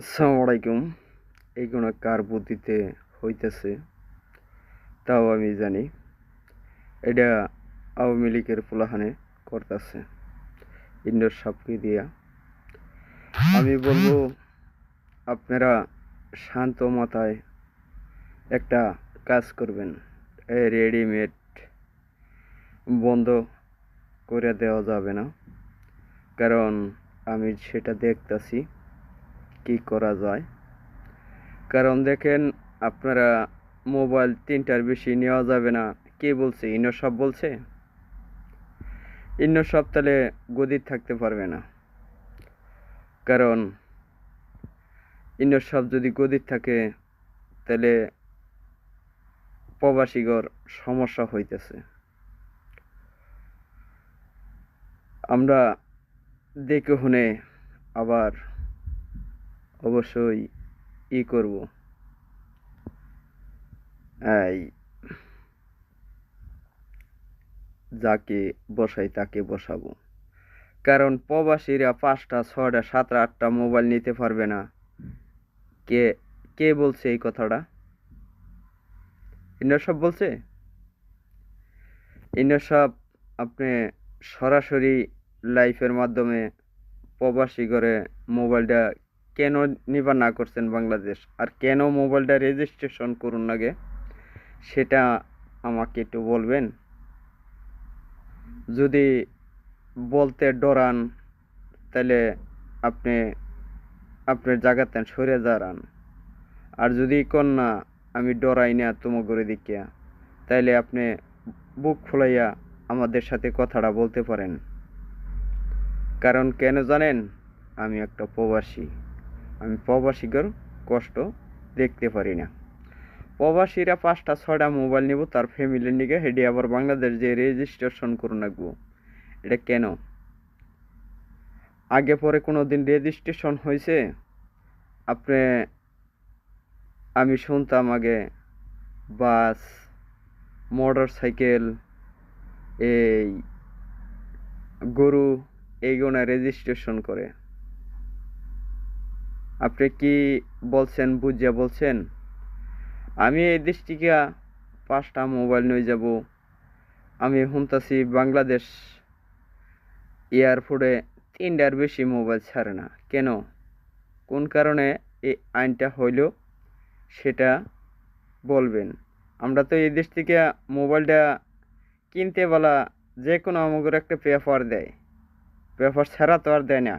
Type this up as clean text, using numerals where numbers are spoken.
আসসালামু আলাইকুম। এইগুলো কার বুদ্ধিতে হইতেছে তাও আমি জানি। এটা আওয়ামী লীগের পোলাহানে করতেছে ইন্ডোর সাপকে দিয়া। আমি বলবো আপনারা শান্ত মাথায় একটা কাজ করবেন। এই রেডিমেড বন্ধ করে দেওয়া যাবে না, কারণ আমি সেটা দেখতাছি কি করা যায়। কারণ দেখেন, আপনারা মোবাইল 3টার বেশি নেওয়া যাবে না কে বলছে? ইনো সব বলছে। ইনো সব তাহলে গদির থাকতে পারবে না, কারণ ইনো সব যদি গদির থাকে তাহলে প্রবাসীগর সমস্যা হইতেছে। আমরা দেখে শুনে আবার অবশ্যই করব, এই যাকে বসাই তাকে বসাবো। কারণ প্রবাসীরা 5টা 6টা 7টা 8টা মোবাইল নিতে পারবে না। কে কে বলছে এই কথাটা? ইন্দ্র সব বলছে। ইন্দ্র সব আপনি সরাসরি লাইফের মাধ্যমে প্রবাসী করে মোবাইলটা কেন নিবা না করছেন বাংলাদেশ, আর কেন মোবাইলটা রেজিস্ট্রেশন করুন আগে সেটা আমাকে একটু বলবেন। যদি বলতে ডরান তাহলে আপনি আপনার জায়গাতে সরে দাঁড়ান। আর যদি কোন না আমি ডরাই না তোমাগরে দেখিয়া, তাইলে আপনি বুক ফুলাইয়া আমাদের সাথে কথাটা বলতে পারেন। কারণ কেন জানেন? আমি একটা প্রবাসী। আমি প্রবাসীদের কষ্ট দেখতে পারি না। প্রবাসীরা 5টা 6টা মোবাইল নিব তার ফ্যামিলির নিকে, হেডি আবার বাংলাদেশ যে রেজিস্ট্রেশন করুন রাখবো। এটা কেন? আগে পরে কোনো দিন রেজিস্ট্রেশন হয়েছে? আপনি আমি শুনতাম আগে বাস, মোটর সাইকেল, এই গরু, এইগুলো রেজিস্ট্রেশন করে। আপনি কি বলছেন? বুঝিয়া বলছেন। আমি এই দেশ থেকে 5টা মোবাইল নিয়ে যাব। আমি শুনতাছি বাংলাদেশ এয়ারপোর্টে 3টার বেশি মোবাইল ছাড়ে না। কেন? কোন কারণে এই আইনটা হইল সেটা বলবেন। আমরা তো এই দেশ থেকে মোবাইলটা কিনতে বলা যে কোনো আমাদের একটা পেপার দেয়, পেপার ছাড়া তো আর দেয় না।